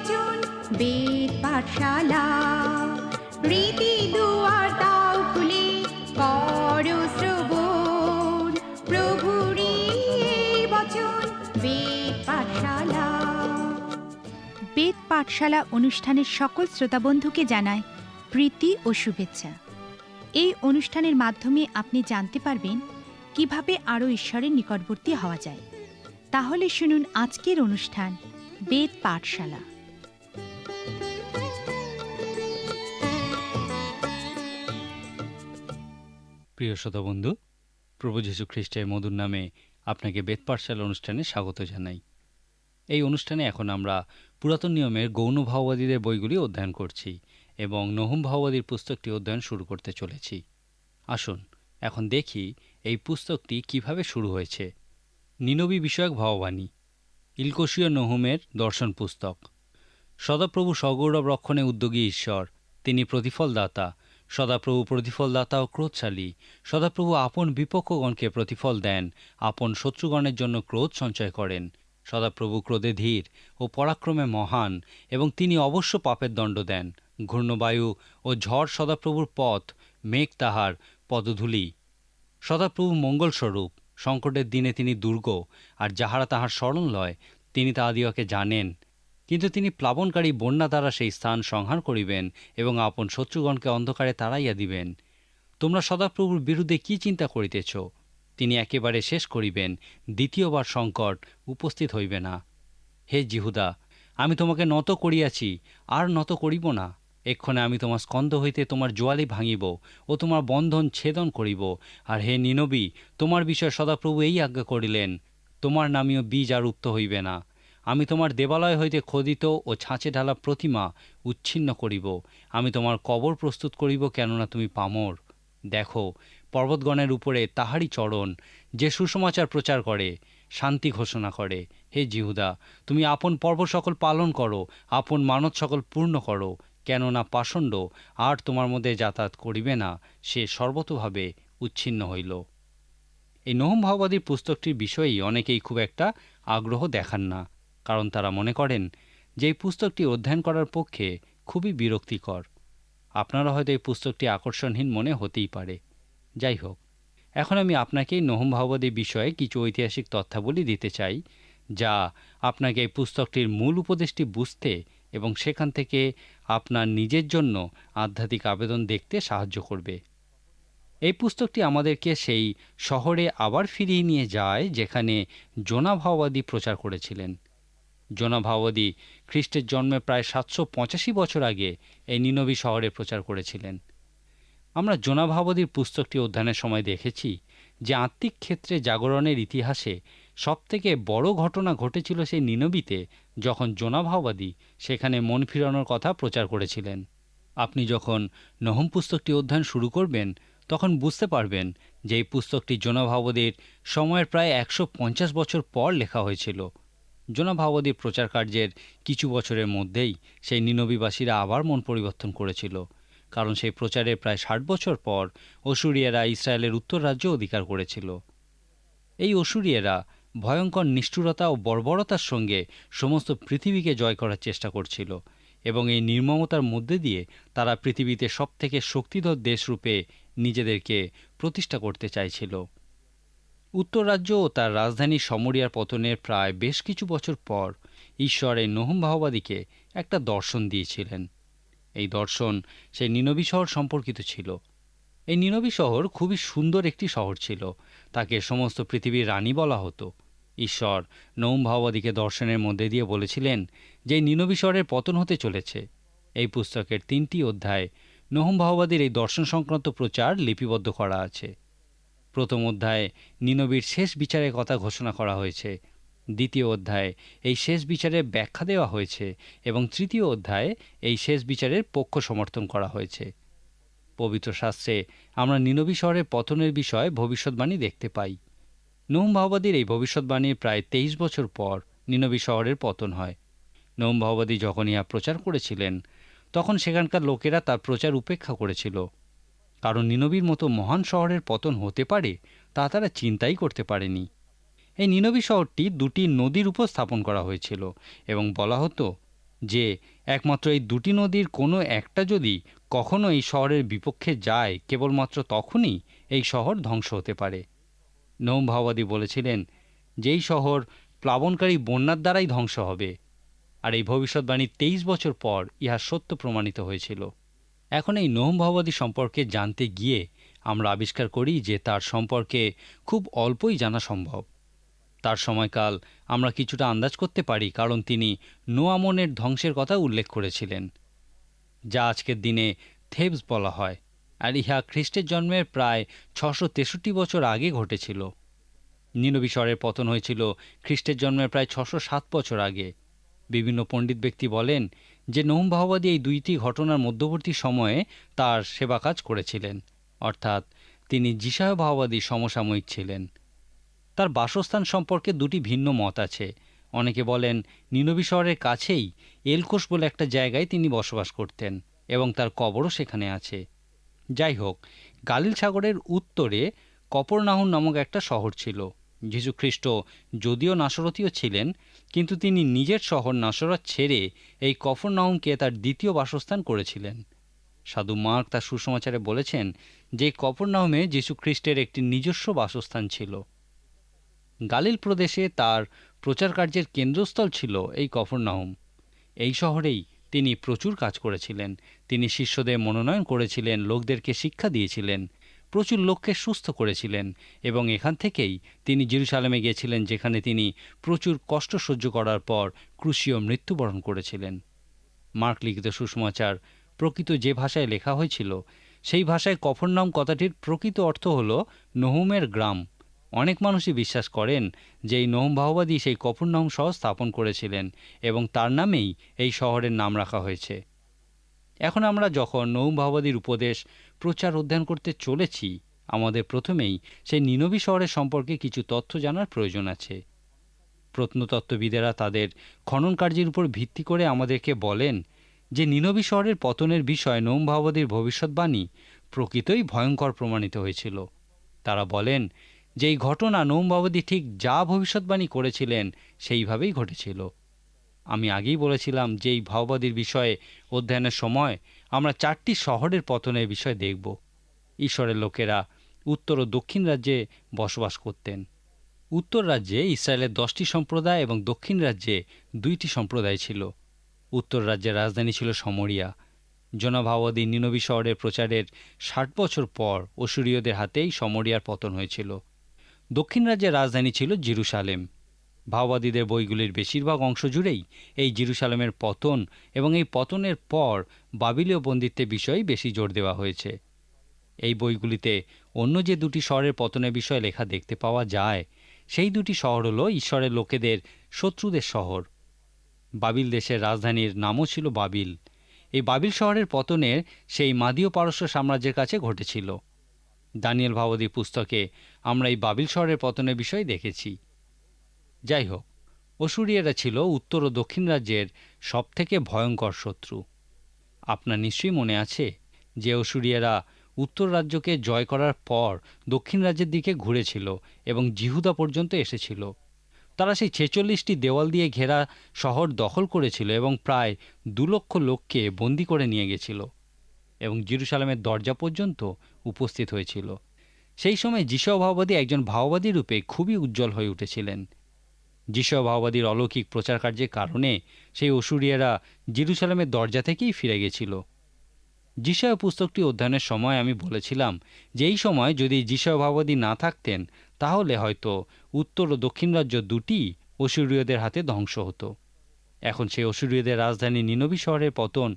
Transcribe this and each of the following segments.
বচন বেদ পাঠশালা। রীতি দুয়ার দাও খুলে করো শ্রবণ, প্রভুরই বচন বেদ পাঠশালা। বেদ পাঠশালা অনুষ্ঠানের সকল শ্রোতাবন্ধুকে জানায় প্রীতি ও শুভেচ্ছা। এই অনুষ্ঠানের মাধ্যমে আপনি জানতে পারবেন কিভাবে আরও ঈশ্বরের নিকটবর্তী হওয়া যায়। তাহলে শুনুন আজকের অনুষ্ঠান বেদ পাঠশালা। প্রিয় শ্রোতাবন্ধু, প্রভু যীশু খ্রিস্টের মধুর নামে আপনাকে বেদ পাঠশালা অনুষ্ঠানে স্বাগত জানাই। এই অনুষ্ঠানে এখন আমরা পুরাতন নিয়মের গৌণ ভাওবাদীদের বইগুলি অধ্যয়ন করছি এবং নহুম ভাওবাদীর পুস্তকটি অধ্যয়ন শুরু করতে চলেছি। আসুন এখন দেখি এই পুস্তকটি কিভাবে শুরু হয়েছে। নিনবী বিষয়ক ভাববাণী, ইলকোশীয় নহুমের দর্শন পুস্তক। সদাপ্রভু সগৌরব রক্ষণে উদ্যোগী ঈশ্বর, তিনি প্রতিফলদাতা। সদাপ্রভু প্রতিফলদাতা ও ক্রোধশালী। সদাপ্রভু আপন বিপক্ষগণকে প্রতিফল দেন, আপন শত্রুগণের জন্য ক্রোধ সঞ্চয় করেন। সদাপ্রভু ক্রোধে ধীর ও পরাক্রমে মহান, এবং তিনি অবশ্য পাপের দণ্ড দেন। ঘূর্ণবায়ু ও ঝড় সদাপ্রভুর পথ, মেঘ তাহার পদধূলি। সদাপ্রভু মঙ্গলস্বরূপ, সংকটের দিনে তিনি দুর্গ, আর যাহারা তাহার শরণ লয় তিনি তাহাদিগকে জানেন। কিন্তু তিনি প্লাবনকারী বন্যা দ্বারা সেই স্থান সংহার করিবেন এবং আপন শত্রুগণকে অন্ধকারে তাড়াইয়া দিবেন। তোমরা সদাপ্রভুর বিরুদ্ধে কি চিন্তা করিতেছ? তিনি একেবারে শেষ করিবেন, দ্বিতীয়বার সংকট উপস্থিত হইবে না। হে জিহুদা, আমি তোমাকে নত করিয়াছি, আর নত করিব না। এক্ষণে আমি তোমার স্কন্ধ হইতে তোমার জোয়ালি ভাঙিব ও তোমার বন্ধন ছেদন করিব। আর হে নিনবী, তোমার বিষয়ে সদাপ্রভু এই আজ্ঞা করিলেন, তোমার নামীয় বীজ আর উক্ত হইবে না। আমি তোমার দেবালয় হইতে খোদিত ও ছাঁচে ঢালা প্রতিমা উচ্ছিন্ন করিব। আমি তোমার কবর প্রস্তুত করিব, কেননা তুমি পামর। দেখো, পর্বতগণের উপরে তাহারই চরণ, যে সুসমাচার প্রচার করে, শান্তি ঘোষণা করে। হে জিহুদা, তুমি আপন পর্ব সকল পালন করো, আপন মানত সকল পূর্ণ করো, কেননা পাষণ্ড আর তোমার মধ্যে যাতায়াত করিবে না, সে সর্বতোভাবে উচ্ছিন্ন হইল। এই নহুম ভাওবাদীর পুস্তকটির বিষয়েই অনেকেই খুব একটা আগ্রহ দেখান না, কারণ তারা মনে করেন যে এই পুস্তকটি অধ্যয়ন করার পক্ষে খুবই বিরক্তিকর। আপনারা হয়তো এই পুস্তকটি আকর্ষণহীন মনে হতেই পারে। যাই হোক, এখন আমি আপনাকে নহুম ভাওবাদীর বিষয়ে কিছু ঐতিহাসিক তথ্যাবলী দিতে চাই, যা আপনাকে এই পুস্তকটির মূল উপদেশটি বুঝতে এবং সেখান থেকে আপনার নিজের জন্য আধ্যাত্মিক আবেদন দেখতে সাহায্য করবে। এই পুস্তকটি আমাদেরকে সেই শহরে আবার ফিরিয়ে নিয়ে যায় যেখানে জোনা ভাওবাদী প্রচার করেছিলেন। জোনা ভাওবাদী খ্রিস্টের জন্মে প্রায় 785 বছর আগে এই নিনবী শহরে প্রচার করেছিলেন। আমরা জোনা ভাওবাদীর পুস্তকটি অধ্যয়নের সময় দেখেছি যে আত্মিক ক্ষেত্রে জাগরণের ইতিহাসে সবথেকে বড় ঘটনা ঘটেছিল সেই নিনবীতে, যখন জোনা ভাওবাদী সেখানে মন ফিরানোর কথা প্রচার করেছিলেন। আপনি যখন নহুম পুস্তকটি অধ্যয়ন শুরু করবেন তখন বুঝতে পারবেন যে এই পুস্তকটি জোনা ভাওবাদীর সময়ের প্রায় 150 বছর পর লেখা হয়েছিল। জোনা ভাওবাদীর প্রচার কার্যের কিছু বছরের মধ্যেই সেই নিনবীবাসীরা আবার মন পরিবর্তন করেছিল, কারণ সেই প্রচারের প্রায় 60 বছর পর অসুরিয়ারা ইসরায়েলের উত্তর রাজ্য অধিকার করেছিল। এই অসুরিয়ারা ভয়ঙ্কর নিষ্ঠুরতা ও বর্বরতার সঙ্গে সমস্ত পৃথিবীকে জয় করার চেষ্টা করছিল, এবং এই নির্মমতার মধ্যে দিয়ে তারা পৃথিবীতে সবথেকে শক্তিধর দেশরূপে নিজেদেরকে প্রতিষ্ঠা করতে চাইছিল। উত্তর রাজ্য ও তার রাজধানী সমরিয়ার পতনের প্রায় বেশ কিছু বছর পর ঈশ্বর এই নহুম ভাওবাদীকে একটা দর্শন দিয়েছিলেন। এই দর্শন সেই নিনবী শহর সম্পর্কিত ছিল। এই নিনবী শহর খুবই সুন্দর একটি শহর ছিল, তাকে সমস্ত পৃথিবীর রানী বলা হতো। ঈশ্বর নহুম ভাওবাদীকে দর্শনের মধ্যে দিয়ে বলেছিলেন যে নিনবী শহরের পতন হতে চলেছে। এই পুস্তকের 3টি অধ্যায় নহুম ভাওবাদীর এই দর্শন সংক্রান্ত প্রচার লিপিবদ্ধ করা আছে। প্রথম অধ্যায়ে নিনবীর শেষ বিচারের কথা ঘোষণা করা হয়েছে। দ্বিতীয় অধ্যায়ে এই শেষ বিচারের ব্যাখ্যা দেওয়া হয়েছে, এবং তৃতীয় অধ্যায়ে এই শেষ বিচারের পক্ষ সমর্থন করা হয়েছে। পবিত্র শাস্ত্রে আমরা নিনবী শহরের পতনের বিষয়ে ভবিষ্যৎবাণী দেখতে পাই। নহুম ভাওবাদীর এই ভবিষ্যৎবাণীর প্রায় 23 বছর পর নিনবী শহরের পতন হয়। নহুম ভাওবাদী যখন ইহা প্রচার করেছিলেন তখন সেখানকার লোকেরা তার প্রচার উপেক্ষা করেছিল, কারণ নিনবীর মতো মহান শহরের পতন হতে পারে তা তারা চিন্তাই করতে পারেনি। এই নিনবী শহরটি 2টি নদীর উপর স্থাপন করা হয়েছিল, এবং বলা হতো যে একমাত্র এই দুটি নদীর কোনো একটা যদি কখনো এই শহরের বিপক্ষে যায়, কেবলমাত্র তখনই এই শহর ধ্বংস হতে পারে। নহুম ভাওবাদী বলেছিলেন যে এই শহর প্লাবনকারী বন্যার দ্বারাই ধ্বংস হবে, আর এই ভবিষ্যৎবাণী 23 বছর পর ইহা সত্য প্রমাণিত হয়েছিল। এখন এই নহুম ভাওবাদী সম্পর্কে জানতে গিয়ে আমরা আবিষ্কার করি যে তার সম্পর্কে খুব অল্পই জানা সম্ভব। তার সময়কাল আমরা কিছুটা আন্দাজ করতে পারি, কারণ তিনি নোয়ামনের ধ্বংসের কথা উল্লেখ করেছিলেন, যা আজকের দিনে থেবস বলা হয়, আর ইহা খ্রিস্টের জন্মের প্রায় 663 বছর আগে ঘটেছিল। নিনবী শহরের পতন হয়েছিল খ্রিস্টের জন্মের প্রায় 607 বছর আগে। বিভিন্ন পণ্ডিত ব্যক্তি বলেন যে নহুম ভাওবাদী এই দুইটি ঘটনার মধ্যবর্তী সময়ে তার সেবা কাজ করেছিলেন, অর্থাৎ তিনি যিশায় ভাওবাদীর সমসাময়িক ছিলেন। তার বাসস্থান সম্পর্কে দুটি ভিন্ন মত আছে। অনেকে বলেন নিনবী শহরের কাছেই এলকোশ বলে একটা জায়গায় তিনি বসবাস করতেন এবং তার কবরও সেখানে আছে। যাই হোক, গালিল সাগরের উত্তরে কপরনাহুম নামক একটা শহর ছিল। যীশুখ্রিস্ট যদিও নাসরতীয় ছিলেন, কিন্তু তিনি নিজের শহর নাসরত ছেড়ে এই কপরনাহুমকে তার দ্বিতীয় বাসস্থান করেছিলেন। সাধু মার্ক তার সুসমাচারে বলেছেন যে কপরনাহুমে যীশুখ্রিস্টের একটি নিজস্ব বাসস্থান ছিল। গালিল প্রদেশে তার প্রচার কার্যের কেন্দ্রস্থল ছিল এই কপরনাহুম। এই শহরেই তিনি প্রচুর কাজ করেছিলেন। তিনি শিষ্যদের মনোনয়ন করেছিলেন, লোকদেরকে শিক্ষা দিয়েছিলেন, প্রচুর লোককে সুস্থ করেছিলেন, এবং এখান থেকেই তিনি জেরুজালেমে গিয়েছিলেন, যেখানে তিনি প্রচুর কষ্ট সহ্য করার পর ক্রুশীয় মৃত্যুবরণ করেছিলেন। মার্ক লিখিত সুসমাচার প্রকৃত যে ভাষায় লেখা হয়েছিল সেই ভাষায় কপরনাহুম কথাটির প্রকৃত অর্থ হল নহুমের গ্রাম। অনেক মানুষই বিশ্বাস করেন যে এই নহুম ভাওবাদী সেই কপরনাহুম শহর স্থাপন করেছিলেন এবং তার নামেই এই শহরের নাম রাখা হয়েছে। এখন আমরা যখন নহুম ভাওবাদীর উপদেশ প্রচার অধ্যয়ন করতে চলেছি, আমাদের প্রথমেই সেই নিনবী শহরের সম্পর্কে কিছু তথ্য জানার প্রয়োজন আছে। প্রত্নতত্ত্ববিদেরা তাদের খনন কার্যের উপর ভিত্তি করে আমাদেরকে বলেন যে নিনবী শহরের পতনের বিষয়ে নহুম ভাওবাদীর ভবিষ্যৎবাণী প্রকৃতই ভয়ঙ্কর প্রমাণিত হয়েছিল। তারা বলেন যে এই ঘটনা নহুম ভাওবাদী ঠিক যা ভবিষ্যৎবাণী করেছিলেন সেইভাবেই ঘটেছিল। আমি আগেই বলেছিলাম যে এই ভাওবাদীর বিষয়ে অধ্যয়নের সময় আমরা 4টি শহরের পতনের বিষয় দেখব। ঈশ্বরের লোকেরা উত্তর ও দক্ষিণ রাজ্যে বসবাস করতেন। উত্তর রাজ্যে ইসরায়েলের 10টি সম্প্রদায় এবং দক্ষিণ রাজ্যে 2টি সম্প্রদায় ছিল। উত্তর রাজ্যের রাজধানী ছিল সমরিয়া। জোনা ভাওবাদী নিনবী শহরের প্রচারের 60 বছর পর অসুরীয়দের হাতেই সমরিয়ার পতন হয়েছিল। দক্ষিণ রাজ্যের রাজধানী ছিল জেরুজালেম। ভাওবাদীদের বইগুলির বেশিরভাগ অংশ জুড়েই এই জেরুজালেমের পতন এবং এই পতনের পর বাবিলীয় বন্দিত্বের বিষয়ে বেশি জোর দেওয়া হয়েছে। এই বইগুলিতে অন্য যে 2টি শহরের পতনের বিষয়ে লেখা দেখতে পাওয়া যায়, সেই 2টি শহর হল ঈশ্বরের লোকেদের শত্রুদের শহর। বাবিল দেশের রাজধানীর নামও ছিল বাবিল। এই বাবিল শহরের পতনের সেই মাদীয় পারস্য সাম্রাজ্যের কাছে ঘটেছিল। দানিয়েল ভাওবাদীর পুস্তকে আমরা এই বাবিল শহরের পতনের বিষয় দেখেছি। যাই হোক, অসুরীয়রা ছিল উত্তর ও দক্ষিণ রাজ্যের সবথেকে ভয়ঙ্কর শত্রু। আপনার নিশ্চয়ই মনে আছে যে অসুরীয়রা উত্তর রাজ্যকে জয় করার পর দক্ষিণ রাজ্যের দিকে ঘুরেছিল এবং জিহুদা পর্যন্ত এসেছিল। তারা সেই 46টি দেওয়াল দিয়ে ঘেরা শহর দখল করেছিল এবং প্রায় 2 লক্ষ লোককে বন্দী করে নিয়ে গেছিল এবং জেরুজালেমের দরজা পর্যন্ত উপস্থিত হয়েছিল। সেই সময় যিশয় ভাওবাদী একজন ভাওবাদী রূপে খুবই উজ্জ্বল হয়ে উঠেছিলেন। যিশয় ভাওবাদীর অলৌকিক প্রচার কার্যের কারণে সেই অসুরীয়রা জেরুজালেমের দরজা থেকেই ফিরে গেছিল। যিশয় পুস্তকটি অধ্যয়নের সময় আমি বলেছিলাম যে এই সময় যদি যিশয় ভাওবাদী না থাকতেন, তাহলে হয়তো উত্তর ও দক্ষিণ রাজ্য 2টি অসুরীয়দের হাতে ধ্বংস হতো। এখন সেই অসুরীয়দের রাজধানী নিনবী শহরের পতন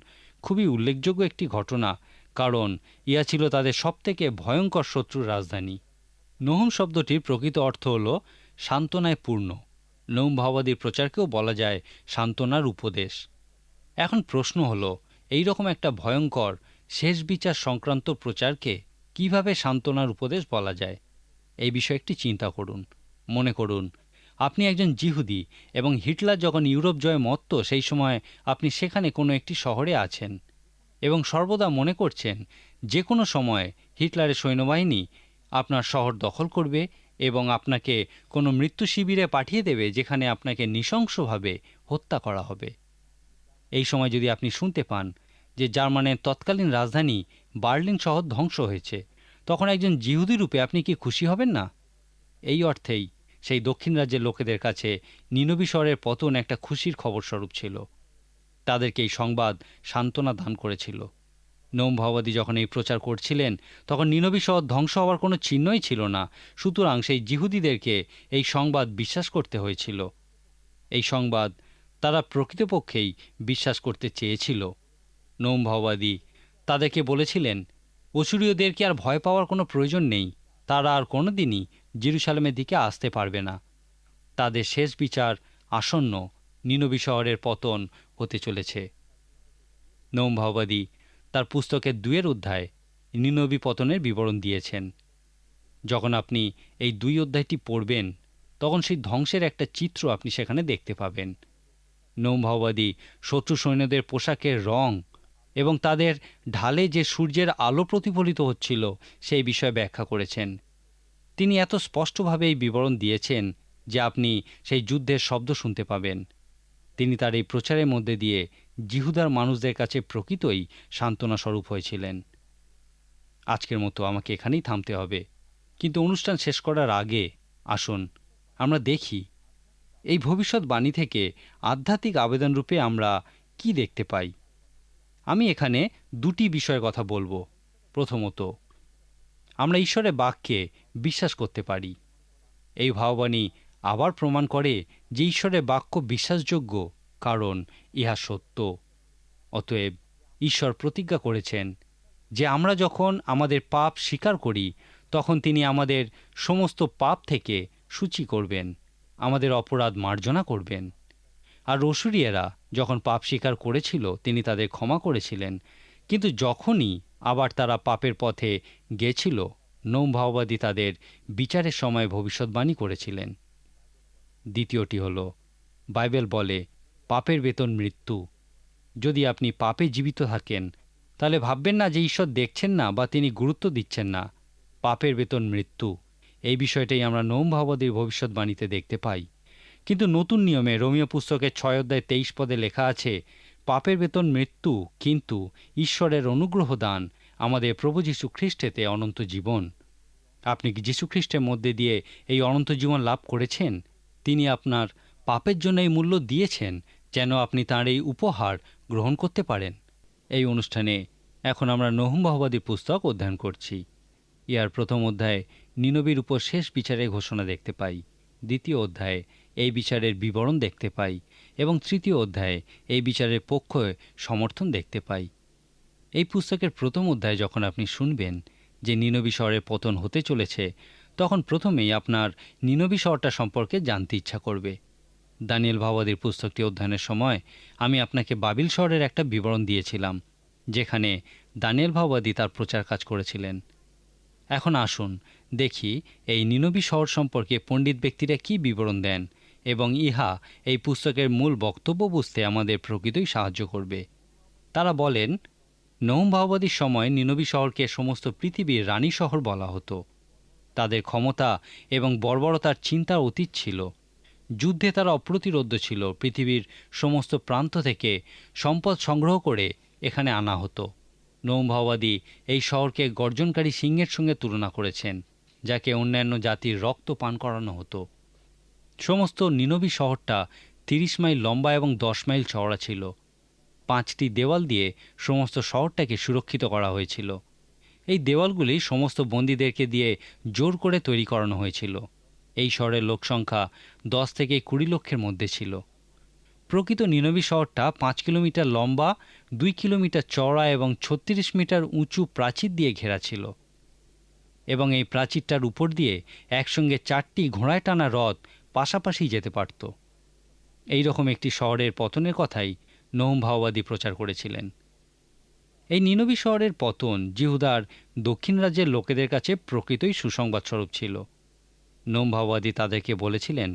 খুবই উল্লেখযোগ্য একটি ঘটনা, কারণ ইহা ছিল তাদের সবথেকে ভয়ঙ্কর শত্রুর রাজধানী। নহুম শব্দটির প্রকৃত অর্থ হল সান্ত্বনায় পূর্ণ। নহুম ভাওবাদীর প্রচারকেও বলা যায় সান্ত্বনার উপদেশ। এখন প্রশ্ন হল, এই রকম একটা ভয়ঙ্কর শেষ বিচার সংক্রান্ত প্রচারকে কিভাবে সান্ত্বনার উপদেশ বলা যায়? এই বিষয়ে একটি চিন্তা করুন। মনে করুন আপনি একজন জিহুদি এবং হিটলার যখন ইউরোপ জয়ে মত্ত, সেই সময় আপনি সেখানে কোনো একটি শহরে আছেন এবং সর্বদা মনে করছেন যে কোনো সময় হিটলারের সৈন্যবাহিনী আপনার শহর দখল করবে এবং আপনাকে কোনো মৃত্যু শিবিরে পাঠিয়ে দেবে, যেখানে আপনাকে নৃশংসভাবে হত্যা করা হবে। এই সময় যদি আপনি শুনতে পান যে জার্মানের তৎকালীন রাজধানী বার্লিন শহর ধ্বংস হয়েছে, তখন একজন জিহুদি রূপে আপনি কি খুশি হবেন না? এই অর্থেই সেই দক্ষিণ রাজ্যের লোকেদের কাছে নিনবী শহরের পতন একটা খুশির খবর স্বরূপ ছিল। তাদেরকে এই সংবাদ সান্ত্বনা দান করেছিল। নৌম ভাওবাদী যখন এই প্রচার করছিলেন, তখন নিনবী শহর ধ্বংস হওয়ার কোনো চিহ্নই ছিল না। সুতরাং সেই জিহুদিদেরকে এই সংবাদ বিশ্বাস করতে হয়েছিল। এই সংবাদ তারা প্রকৃতপক্ষেই বিশ্বাস করতে চেয়েছিল। নৌম ভাওবাদী তাদেরকে বলেছিলেন, অসুরীয়দেরকে আর ভয় পাওয়ার কোনো প্রয়োজন নেই। তারা আর কোনোদিনই জেরুসালেমের দিকে আসতে পারবে না। তাদের শেষ বিচার আসন্ন, নিনবী শহরের পতন হতে চলেছে। নৌম ভাওবাদী তার পুস্তকের 2 অধ্যায় নিনবী পতনের বিবরণ দিয়েছেন। যখন আপনি এই 2 অধ্যায়টি পড়বেন, তখন সেই ধ্বংসের একটা চিত্র আপনি সেখানে দেখতে পাবেন। নৌম ভাওবাদী শত্রু সৈন্যদের পোশাকের রং এবং তাদের ঢালে যে সূর্যের আলো প্রতিফলিত হচ্ছিল সেই বিষয়ে ব্যাখ্যা করেছেন। তিনি এত স্পষ্টভাবে এই বিবরণ দিয়েছেন যে আপনি সেই যুদ্ধের শব্দ শুনতে পাবেন। তিনি তার এই প্রচারের মধ্যে দিয়ে জিহুদার মানুষদের কাছে প্রকৃতই সান্ত্বনা স্বরূপ হয়েছিলেন। আজকের মতো আমাকে এখানেই থামতে হবে, কিন্তু অনুষ্ঠান শেষ করার আগে আসুন আমরা দেখি এই ভবিষ্যৎবাণী থেকে আধ্যাত্মিক আবেদন রূপে আমরা কি দেখতে পাই। আমি এখানে 2টি বিষয়ের কথা বলবো। প্রথমত, আমরা ঈশ্বরের বাক্যে বিশ্বাস করতে পারি। এই ভাববাণী আবার প্রমাণ করে যে ঈশ্বরের বাক্য বিশ্বাসযোগ্য, কারণ ইহা সত্য। অতএব ঈশ্বর প্রতিজ্ঞা করেছেন যে আমরা যখন আমাদের পাপ স্বীকার করি, তখন তিনি আমাদের সমস্ত পাপ থেকে সূচি করবেন, আমাদের অপরাধ মার্জনা করবেন। আর অসুরীয়রা যখন পাপ স্বীকার করেছিল, তিনি তাদের ক্ষমা করেছিলেন। কিন্তু যখনই আবার তারা পাপের পথে গেছিল, নৌম ভাওবাদী তাদের বিচারের সময় ভবিষ্যৎবাণী করেছিলেন। দ্বিতীয়টি হল, বাইবেল বলে পাপের বেতন মৃত্যু। যদি আপনি পাপে জীবিত থাকেন, তাহলে ভাববেন না যে ঈশ্বর দেখছেন না বা তিনি গুরুত্ব দিচ্ছেন না। পাপের বেতন মৃত্যু, এই বিষয়টাই আমরা নৌম ভাওবাদীর ভবিষ্যৎবাণীতে দেখতে পাই। কিন্তু নতুন নিয়মে রোমীয় পুস্তকের 6 অধ্যায় 23 পদে লেখা আছে, পাপের বেতন মৃত্যু, কিন্তু ঈশ্বরের অনুগ্রহ দান আমাদের প্রভু যীশু খ্রিস্টেতে অনন্ত জীবন। আপনি কি যীশু খ্রিস্টের মধ্যে দিয়ে এই অনন্ত জীবন লাভ করেছেন? তিনি আপনার পাপের জন্য এই মূল্য দিয়েছেন যেন আপনি তাঁর এই উপহার গ্রহণ করতে পারেন। এই অনুষ্ঠানে এখন আমরা নহুম ভাওবাদীর পুস্তক অধ্যয়ন করছি। ইয়ার প্রথম অধ্যায়ে নিনবীর উপর শেষ বিচারের ঘোষণা দেখতে পাই। দ্বিতীয় অধ্যায়ে এই বিচারের বিবরণ দেখতে পাই এবং তৃতীয় অধ্যায়ে এই বিচারের পক্ষে সমর্থন দেখতে পাই। এই পুস্তকের প্রথম অধ্যায়ে যখন আপনি শুনবেন যে নিনবী শহরের পতন হতে চলেছে, তখন প্রথমেই আপনার নিনবী শহরটা সম্পর্কে জানতে ইচ্ছা করবে। দানিয়েল ভাওবাদীর পুস্তকটি অধ্যয়নের সময় আমি আপনাকে বাবিল শহরের একটা বিবরণ দিয়েছিলাম, যেখানে দানিয়েল ভাওবাদী তার প্রচার কাজ করেছিলেন। এখন আসুন দেখি এই নিনবী শহর সম্পর্কে পণ্ডিত ব্যক্তিরা কি বিবরণ দেন এবং ইহা এই পুস্তকের মূল বক্তব্য বুঝতে আমাদের প্রকৃতই সাহায্য করবে। তারা বলেন, নহুম ভাওবাদীর সময় নিনবী শহরকে সমস্ত পৃথিবীর রানী শহর বলা হতো। তাদের ক্ষমতা এবং বর্বরতার চিন্তার অতীত ছিল। যুদ্ধে তারা অপ্রতিরোধ্য ছিল। পৃথিবীর সমস্ত প্রান্ত থেকে সম্পদ সংগ্রহ করে এখানে আনা হতো। নহুম ভাওবাদী এই শহরকে গর্জনকারী সিংহের সঙ্গে তুলনা করেছেন, যাকে অন্যান্য জাতির রক্ত পান করানো হতো। সমস্ত নিনবী শহরটা 30 মাইল লম্বা এবং 10 মাইল চওড়া ছিল। 5টি দেওয়াল দিয়ে সমস্ত শহরটাকে সুরক্ষিত করা হয়েছিল। এই দেওয়ালগুলি সমস্ত বন্দীদেরকে দিয়ে জোর করে তৈরি করানো হয়েছিল। এই শহরের লোকসংখ্যা 10 থেকে 20 লক্ষের মধ্যে ছিল। প্রকৃত নিনবী শহরটা 5 কিলোমিটার লম্বা, 2 কিলোমিটার চওড়া এবং 36 মিটার উঁচু প্রাচীর দিয়ে ঘেরা ছিল। এবং এই প্রাচীরটার উপর দিয়ে একসঙ্গে 4টি ঘোড়ায় টানা রথ পাশাপাশি যেতে পারত। এই রকম একটি শহরের পতনের কথাই নহুম ভাওবাদী প্রচার করেছিলেন। এই নিনবী শহরের পতন জিহুদার দক্ষিণ রাজ্যের লোকেদের কাছে প্রকৃতই সুসংবাদ স্বরূপ ছিল। নহুম ভাওবাদী তাদেরকে বলেছিলেন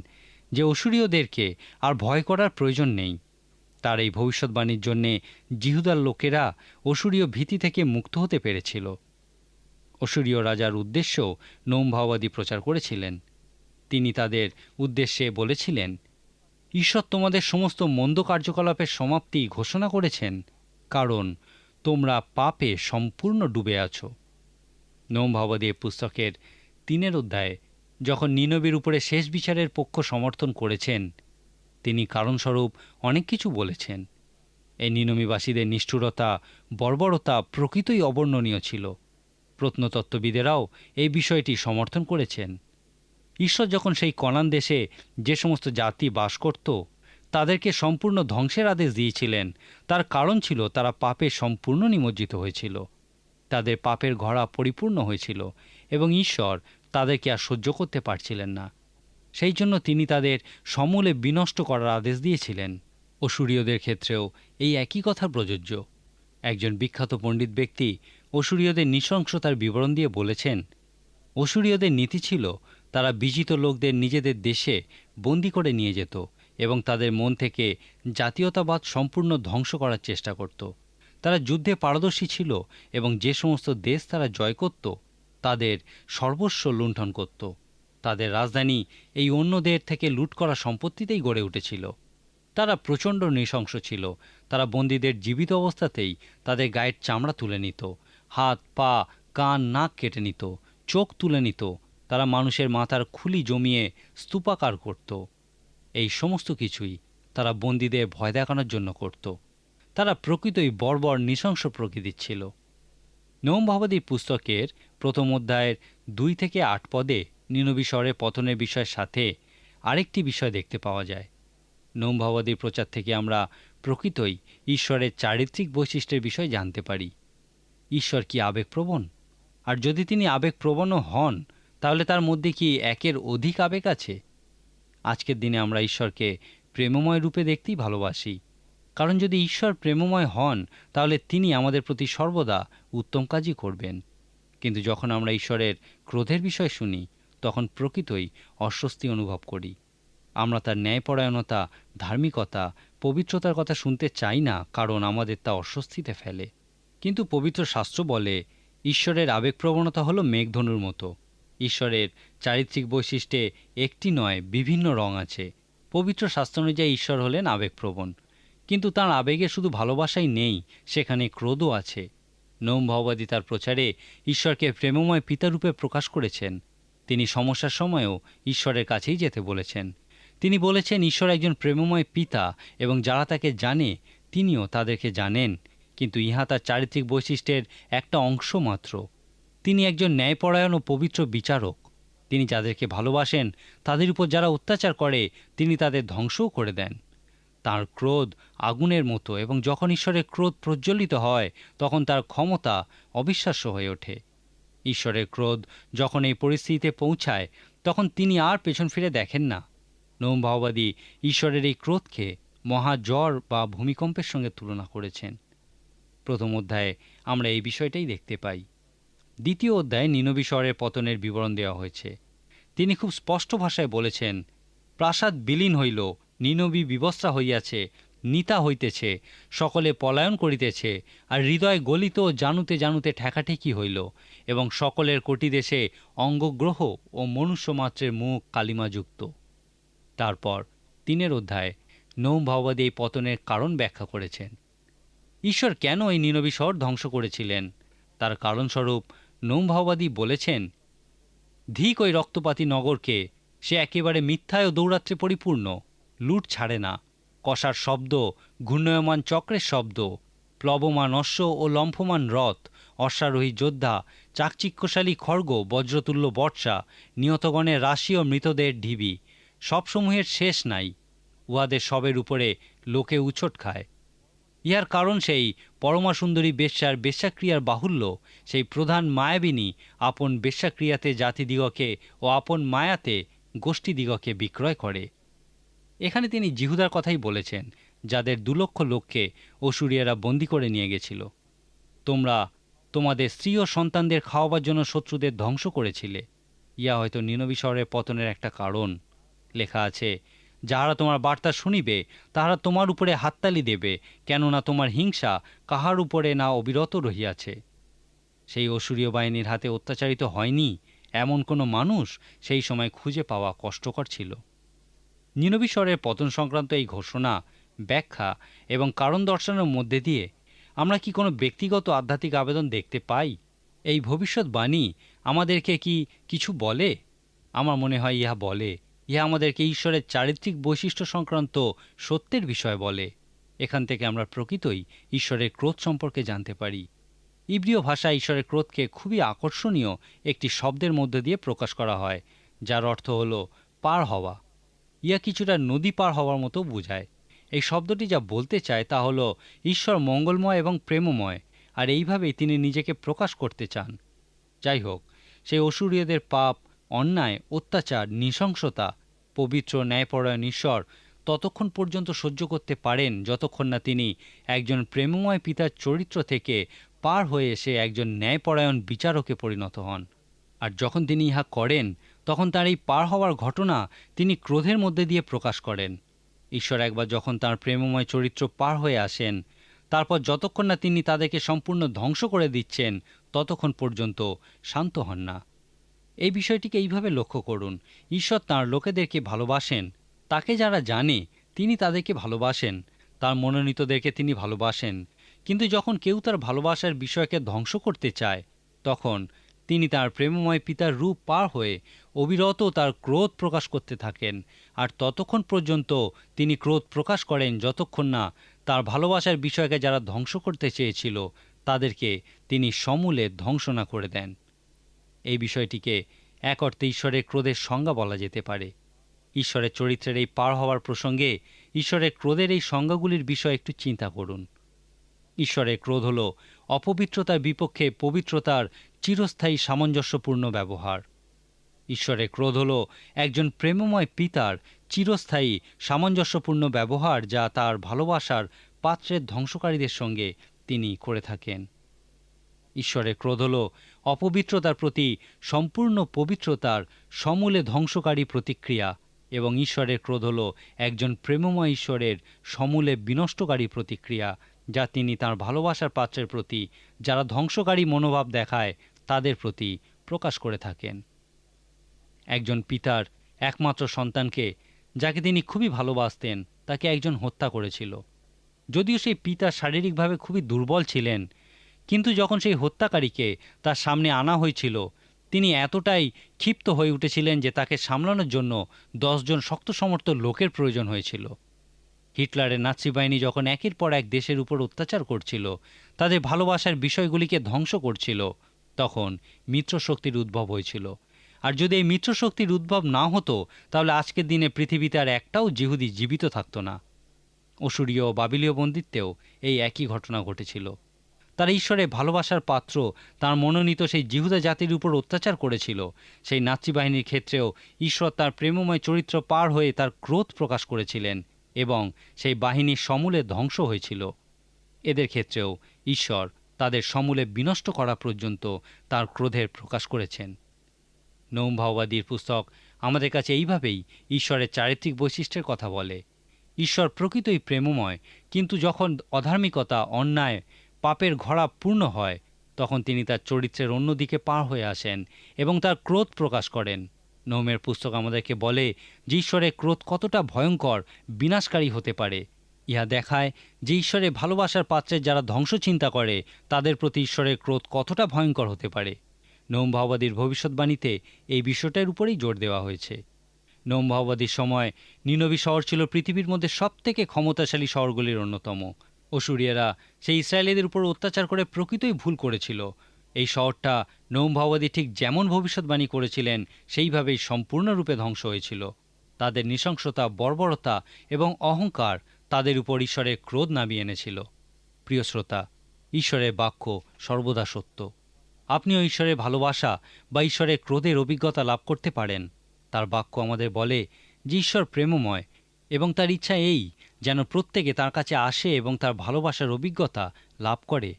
যে অসুরীয়দেরকে আর ভয় করার প্রয়োজন নেই। তার এই ভবিষ্যৎবাণীর জন্যে জিহুদার লোকেরা অসুরীয় ভীতি থেকে মুক্ত হতে পেরেছিল। অসুরীয় রাজার উদ্দেশ্যেও নহুম ভাওবাদী প্রচার করেছিলেন। তিনি তাদের উদ্দেশ্যে বলেছিলেন, ঈশ্বর তোমাদের সমস্ত মন্দ কার্যকলাপের সমাপ্তি ঘোষণা করেছেন, কারণ তোমরা পাপে সম্পূর্ণ ডুবে আছো। নহূম ভাওবাদী পুস্তকের 3 অধ্যায়ে যখন নিনবীর উপরে শেষ বিচারের পক্ষ সমর্থন করেছেন, তিনি কারণস্বরূপ অনেক কিছু বলেছেন। এই নিনবীবাসীদের নিষ্ঠুরতা, বর্বরতা প্রকৃতই অবর্ণনীয় ছিল। প্রত্নতত্ত্ববিদেরাও এই বিষয়টি সমর্থন করেছেন। ঈশ্বর যখন সেই কনান দেশে যে সমস্ত জাতি বাস করত তাদেরকে সম্পূর্ণ ধ্বংসের আদেশ দিয়েছিলেন, তার কারণ ছিল তারা পাপে সম্পূর্ণ নিমজ্জিত হয়েছিল। তাদের পাপের ঘড়া পরিপূর্ণ হয়েছিল এবং ঈশ্বর তাদেরকে আর সহ্য করতে পারছিলেন না। সেই জন্য তিনি তাদের সমূলে বিনষ্ট করার আদেশ দিয়েছিলেন। অসুরীয়দের ক্ষেত্রেও এই একই কথা প্রযোজ্য। একজন বিখ্যাত পণ্ডিত ব্যক্তি অসুরীয়দের নৃশংসতার বিবরণ দিয়ে বলেছেন, অসুরীয়দের নীতি ছিল তারা বিজিত লোকদের নিজেদের দেশে বন্দি করে নিয়ে যেত এবং তাদের মন থেকে জাতীয়তাবাদ সম্পূর্ণ ধ্বংস করার চেষ্টা করত। তারা যুদ্ধে পারদর্শী ছিল এবং যে সমস্ত দেশ তারা জয় করত তাদের সর্বস্ব লুণ্ঠন করত। তাদের রাজধানী এই অন্যদের থেকে লুট করা সম্পত্তিতেই গড়ে উঠেছিল। তারা প্রচণ্ড নৃশংস ছিল। তারা বন্দীদের জীবিত অবস্থাতেই তাদের গায়ের চামড়া তুলে নিত, হাত, পা, কান, নাক কেটে নিত, চোখ তুলে নিত। তারা মানুষের মাথার খুলি জমিয়ে স্তূপাকার করত। এই সমস্ত কিছুই তারা বন্দীদের ভয় দেখানোর জন্য করত। তারা প্রকৃতই বর্বর নৃশংস প্রকৃতির ছিল। নহূম ভাওবাদীর পুস্তকের 1 অধ্যায়ের 2 থেকে 8 পদে নিনবী শহরের পতনের বিষয়ের সাথে আরেকটি বিষয় দেখতে পাওয়া যায়। নহূম ভাওবাদীর প্রচার থেকে আমরা প্রকৃতই ঈশ্বরের চারিত্রিক বৈশিষ্ট্যের বিষয় জানতে পারি। ঈশ্বর কি আবেগপ্রবণ? আর যদি তিনি আবেগপ্রবণও হন, তাহলে তার মধ্যে কি একের অধিক আবেগ আছে? আজকের দিনে আমরা ঈশ্বরকে প্রেমময় রূপে দেখতেই ভালোবাসি। কারণ যদি ঈশ্বর প্রেমময় হন, তাহলে তিনি আমাদের প্রতি সর্বদা উত্তম কাজই করবেন। কিন্তু যখন আমরা ঈশ্বরের ক্রোধের বিষয় শুনি, তখন প্রকৃতই অস্বস্তি অনুভব করি। আমরা তার ন্যায়পরায়ণতা, ধার্মিকতা, পবিত্রতার কথা শুনতে চাই না, কারণ আমাদের তা অস্বস্তিতে ফেলে। কিন্তু পবিত্র শাস্ত্র বলে ঈশ্বরের আবেগপ্রবণতা হল মেঘধনুর মতো। ঈশ্বরের চারিত্রিক বৈশিষ্ট্যে একটি নয়, বিভিন্ন রং আছে। পবিত্র শাস্ত্র অনুযায়ী ঈশ্বর হলেন আবেগপ্রবণ, কিন্তু তাঁর আবেগে শুধু ভালোবাসাই নেই, সেখানে ক্রোধও আছে। নহূম ভাওবাদী তার প্রচারে ঈশ্বরকে প্রেমময় পিতারূপে প্রকাশ করেছেন। তিনি সমস্যার সময়েও ঈশ্বরের কাছেই যেতে বলেছেন। তিনি বলেছেন ঈশ্বর একজন প্রেমময় পিতা এবং যারা তাকে জানে তিনিও তাদেরকে জানেন, কিন্তু ইহা তার চারিত্রিক বৈশিষ্ট্যের একটা অংশ মাত্র। তিনি একজন ন্যায়পরায়ণ ও পবিত্র বিচারক। তিনি যাদেরকে ভালোবাসেন তাদের উপর যারা অত্যাচার করে তিনি তাদের ধ্বংসও করে দেন। তাঁর ক্রোধ আগুনের মতো এবং যখন ঈশ্বরের ক্রোধ প্রজ্বলিত হয় তখন তার ক্ষমতা অবিশ্বাস্য হয়ে ওঠে। ঈশ্বরের ক্রোধ যখন এই পরিস্থিতিতে পৌঁছায় তখন তিনি আর পেছন ফিরে দেখেন না। নহূম ভাওবাদী ঈশ্বরের এই ক্রোধকে মহাজ্বর বা ভূমিকম্পের সঙ্গে তুলনা করেছেন। 1 অধ্যায়ে আমরা এই বিষয়টাই দেখতে পাই। 2 অধ্যায়ে নিনবী শহরের পতনের বিবরণ দেওয়া হয়েছে। তিনি খুব স্পষ্ট ভাষায় বলেছেন, প্রাসাদ বিলীন হইল, নিনবী বিবস্ত্রা হইয়াছে, নিতা হইতেছে, সকলে পলায়ন করিতেছে, আর হৃদয় গলিত জানুতে জানুতে ঠেকাঠেকি হইল, এবং সকলের কোটিদেশে অঙ্গগ্রহ ও মনুষ্যমাত্রের মুখ কালিমাযুক্ত। তারপর 3 অধ্যায়ে নহূম ভাওবাদী এই পতনের কারণ ব্যাখ্যা করেছেন। ঈশ্বর কেন এই নিনবী শহর ধ্বংস করেছিলেন তার কারণস্বরূপ নহূম ভাওবাদী বলেছেন, ধিক ওই রক্তপাতী নগরকে, সে একেবারে মিথ্যায় ও দৌরাত্রে পরিপূর্ণ। লুট ছাড়ে না, কষার শব্দ, ঘূর্ণয়মান চক্রের শব্দ, প্লবমান অশ্ব ও লম্ফমান রথ, অশ্বারোহী যোদ্ধা, চাকচিক্যশালী খড়গ, বজ্রতুল্য বর্ষা, নিহতগণের রাশি ও মৃতদের ঢিবি, সবসমূহের শেষ নাই। উহাদের সবের উপরে লোকে উছট খায়। ইহার কারণ সেই পরমা সুন্দরী বেশ্যার বেশ্যাক্রিয়ার বাহুল্য, সেই প্রধান মায়াবিনী আপন বেশ্যাক্রিয়াতে জাতিদিগকে ও আপন মায়াতে গোষ্ঠীদিগকে বিক্রয় করে। এখানে তিনি জিহুদার কথাই বলেছেন, যাদের 2 লক্ষ লোককে অসুরিয়ারা বন্দী করে নিয়ে গেছিল। তোমরা তোমাদের স্ত্রী ও সন্তানদের খাওয়াবার জন্য শত্রুদের ধ্বংস করেছিলে। ইয়া হয়তো নিনবী শহরের পতনের একটা কারণ। লেখা আছে, যাহারা তোমার বার্তা শুনিবে তাহারা তোমার উপরে হাততালি দেবে, কেননা তোমার হিংসা কাহার উপরে না অবিরত রহিয়াছে। সেই অসুরীয় বাহিনীর হাতে অত্যাচারিত হয়নি এমন কোনো মানুষ সেই সময় খুঁজে পাওয়া কষ্টকর ছিল। নিনবী শহরের পতন সংক্রান্ত এই ঘোষণা, ব্যাখ্যা এবং কারণ দর্শানোর মধ্যে দিয়ে আমরা কি কোনো ব্যক্তিগত আধ্যাত্মিক আবেদন দেখতে পাই? এই ভবিষ্যৎবাণী আমাদেরকে কি কিছু বলে? আমার মনে হয় ইহা বলে। ইহা আমাদেরকে ঈশ্বরের চারিত্রিক বৈশিষ্ট্য সংক্রান্ত সত্যের বিষয় বলে। এখান থেকে আমরা প্রকৃতই ঈশ্বরের ক্রোধ সম্পর্কে জানতে পারি। ইব্রিয় ভাষায় ঈশ্বরের ক্রোধকে খুবই আকর্ষণীয় একটি শব্দের মধ্যে দিয়ে প্রকাশ করা হয়, যার অর্থ হল পার হওয়া। ইয়া কিছুটা নদী পার হওয়ার মতো বোঝায়। এই শব্দটি যা বলতে চায় তা হল ঈশ্বর মঙ্গলময় এবং প্রেমময়, আর এইভাবেই তিনি নিজেকে প্রকাশ করতে চান। যাই হোক, সেই অসুরীয়দের পাপ, অন্যায়, অত্যাচার, নৃশংসতা পবিত্র ন্যায়পরায়ণ ঈশ্বর ততক্ষণ পর্যন্ত সহ্য করতে পারেন যতক্ষণ না তিনি একজন প্রেমময় পিতার চরিত্র থেকে পার হয়ে এসে একজন ন্যায়পরায়ণ বিচারকে পরিণত হন। আর যখন তিনি ইহা করেন, তখন তার এই পার হওয়ার ঘটনা তিনি ক্রোধের মধ্যে দিয়ে প্রকাশ করেন। ঈশ্বর একবার যখন তার প্রেমময় চরিত্র পার হয়ে আসেন, তারপর যতক্ষণ না তিনি তাদেরকে সম্পূর্ণ ধ্বংস করে দিচ্ছেন ততক্ষণ পর্যন্ত শান্ত হন না। এই বিষয়টিকে এইভাবে লক্ষ্য করুন। ঈশ্বর তাঁর লোকেদেরকে ভালোবাসেন। তাকে যারা জানে তিনি তাদেরকে ভালোবাসেন। তার মনোনীতদেরকে তিনি ভালোবাসেন। কিন্তু যখন কেউ তার ভালোবাসার বিষয়কে ধ্বংস করতে চায়, তখন তিনি তার প্রেমময় পিতার রূপ পার হয়ে অবিরত তার ক্রোধ প্রকাশ করতে থাকেন। আর ততক্ষণ পর্যন্ত তিনি ক্রোধ প্রকাশ করেন যতক্ষণ না তার ভালোবাসার বিষয়কে যারা ধ্বংস করতে চেয়েছিল তাদেরকে তিনি সমূলে ধ্বংস না করে দেন। এই বিষয়টিকে এক অর্থে ঈশ্বরের ক্রোধের সংজ্ঞা বলা যেতে পারে। ঈশ্বরের চরিত্রের এই পার হওয়ার প্রসঙ্গে ঈশ্বরের ক্রোধের এই সংজ্ঞাগুলির বিষয়ে একটু চিন্তা করুন। ঈশ্বরের ক্রোধ হল অপবিত্রতার বিপক্ষে পবিত্রতার চিরস্থায়ী সামঞ্জস্যপূর্ণ ব্যবহার। ঈশ্বরের ক্রোধ হল একজন প্রেমময় পিতার চিরস্থায়ী সামঞ্জস্যপূর্ণ ব্যবহার, যা তার ভালোবাসার পাত্রের ধ্বংসকারীদের সঙ্গে তিনি করে থাকেন। ঈশ্বরের ক্রোধ হল অপবিত্রতার প্রতি সম্পূর্ণ পবিত্রতার সমূলে ধ্বংসকারী প্রতিক্রিয়া, এবং ঈশ্বরের ক্রোধ হল একজন প্রেমময় ঈশ্বরের সমূলে বিনষ্টকারী প্রতিক্রিয়া, যা তিনি তাঁর ভালোবাসার পাত্রের প্রতি যারা ধ্বংসকারী মনোভাব দেখায় তাদের প্রতি প্রকাশ করে থাকেন। একজন পিতার একমাত্র সন্তানকে, যাকে তিনি খুবই ভালোবাসতেন, তাকে একজন হত্যা করেছিল। যদিও সেই পিতা শারীরিকভাবে খুবই দুর্বল ছিলেন, কিন্তু যখন সেই হত্যাকারীকে তার সামনে আনা হয়েছিল, তিনি এতটাই ক্ষিপ্ত হয়ে উঠেছিলেন যে তাকে সামলানোর জন্য 10 জন শক্তসমর্থ লোকের প্রয়োজন হয়েছিল। হিটলারের নাৎসি বাহিনী যখন একের পর এক দেশের উপর অত্যাচার করছিল, তাদের ভালোবাসার বিষয়গুলিকে ধ্বংস করছিল, তখন মিত্রশক্তির উদ্ভব হয়েছিল। আর যদি এই মিত্রশক্তির উদ্ভব না হতো, তাহলে আজকের দিনে পৃথিবীতে আর একটাও জিহুদি জীবিত থাকতো না। অসুরীয় ও বাবিলীয় বন্দিত্বেও এই একই ঘটনা ঘটেছিল। তারা ঈশ্বরের ভালোবাসার পাত্র তার মনোনীত সেই জিহুদা জাতির উপর অত্যাচার করেছিল। সেই নাৎসি বাহিনীর ক্ষেত্রেও ঈশ্বর তার প্রেমময় চরিত্র পার হয়ে তার ক্রোধ প্রকাশ করেছিলেন, এবং সেই বাহিনীর সমূলে ধ্বংস হয়েছিল। এদের ক্ষেত্রেও ঈশ্বর তাদের সমূলে বিনষ্ট করা পর্যন্ত তার ক্রোধের প্রকাশ করেছেন। নৌম ভাওবাদীর পুস্তক আমাদের কাছে এইভাবেই ঈশ্বরের চারিত্রিক বৈশিষ্ট্যের কথা বলে। ঈশ্বর প্রকৃতই প্রেমময়, কিন্তু যখন অধার্মিকতা, অন্যায়, পাপের ঘোড়া পূর্ণ হয়, তখন তিনি তার চরিত্রের অন্যদিকে পার হয়ে আসেন এবং তার ক্রোধ প্রকাশ করেন। নৌমের পুস্তক আমাদেরকে বলে যে ঈশ্বরের ক্রোধ কতটা ভয়ঙ্কর, বিনাশকারী হতে পারে। ইহা দেখায় যে ঈশ্বরের ভালোবাসার পাত্রের যারা ধ্বংস চিন্তা করে তাদের প্রতি ঈশ্বরের ক্রোধ কতটা ভয়ঙ্কর হতে পারে। নৌম ভাওবাদীর ভবিষ্যৎবাণীতে এই বিষয়টার উপরেই জোর দেওয়া হয়েছে। নৌম ভাওবাদীর সময় নিনবী শহর ছিল পৃথিবীর মধ্যে সবথেকে ক্ষমতাশালী শহরগুলির অন্যতম। অসুরিয়ারা সেই ইসরায়েলীদের উপর অত্যাচার করে প্রকৃতই ভুল করেছিল। এই শহরটা নৌম ভাওবাদী ঠিক যেমন ভবিষ্যৎবাণী করেছিলেন সেইভাবেই সম্পূর্ণরূপে ধ্বংস হয়েছিল। তাদের নৃশংসতা, বর্বরতা এবং অহংকার তাদের উপর ঈশ্বরের ক্রোধ নামিয়ে এনেছিল। প্রিয় শ্রোতা, ঈশ্বরের বাক্য সর্বদা সত্য। আপনিও ঈশ্বরের ভালোবাসা বা ঈশ্বরের ক্রোধের অভিজ্ঞতা লাভ করতে পারেন। তার বাক্য আমাদের বলে যে ঈশ্বর প্রেমময়, এবং তার ইচ্ছা এই যেন প্রত্যেকে তার কাছে আসে এবং তার ভালোবাসার অভিজ্ঞতা লাভ করে।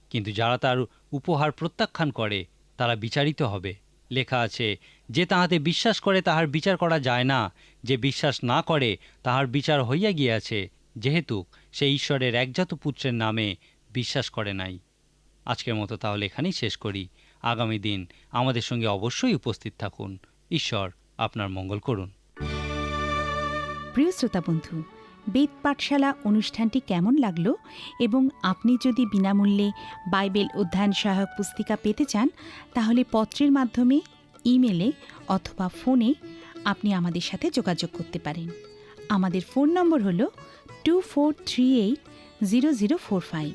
কিন্তু যারা তার উপহার প্রত্যাখ্যান করে তারা বিচারিত হবে। লেখা আছে, যে তাহাতে বিশ্বাস করে তাহার বিচার করা যায় না, যে বিশ্বাস না করে তাহার বিচার হইয়া গিয়াছে, যেহেতু সে ঈশ্বরের একজাত পুত্রের নামে বিশ্বাস করে নাই। আজকের মতো তাহলে এখানেই শেষ করি। আগামী দিন আমাদের সঙ্গে অবশ্যই উপস্থিত থাকুন। ঈশ্বর আপনার মঙ্গল করুন। প্রিয় শ্রোতা বন্ধু, বেদ পাঠশালা অনুষ্ঠানটি কেমন লাগলো এবং আপনি যদি বিনামূল্যে বাইবেল অধ্যয়ন সহায়ক পুস্তিকা পেতে চান তাহলে পত্রের মাধ্যমে, ইমেলে অথবা ফোনে আপনি আমাদের সাথে যোগাযোগ করতে পারেন। আমাদের ফোন নম্বর হল 24380045।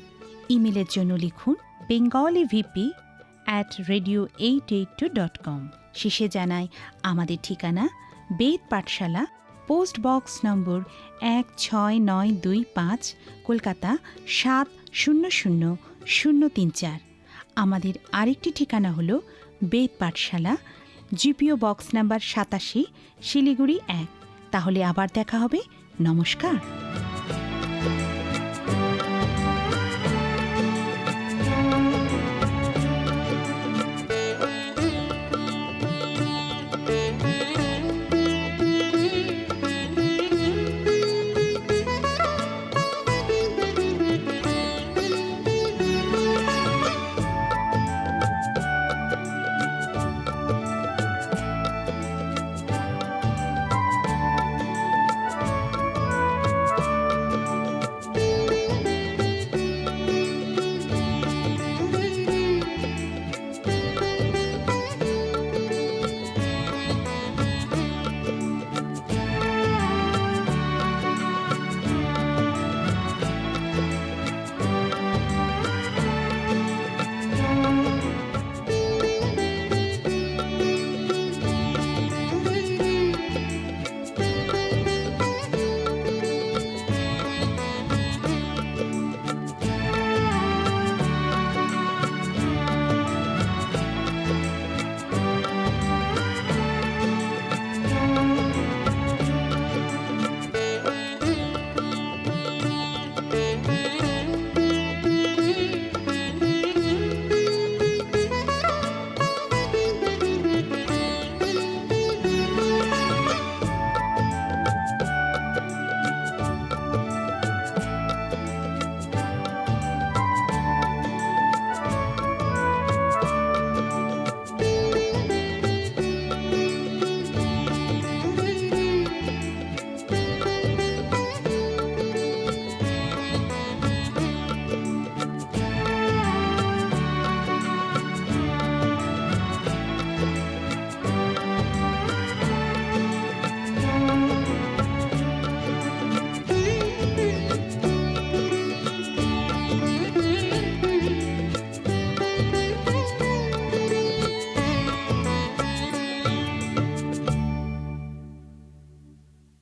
ইমেলের জন্য লিখুন bengalivp@radio882.com। শেষে জানাই আমাদের ঠিকানা বেদ পাঠশালা, পোস্ট বক্স নম্বর 16925, কলকাতা 700034। আমাদের আরেকটি ঠিকানা হল বেদ পাঠশালা, জিপিও বক্স নাম্বার 87, শিলিগুড়ি 1। তাহলে আবার দেখা হবে। নমস্কার।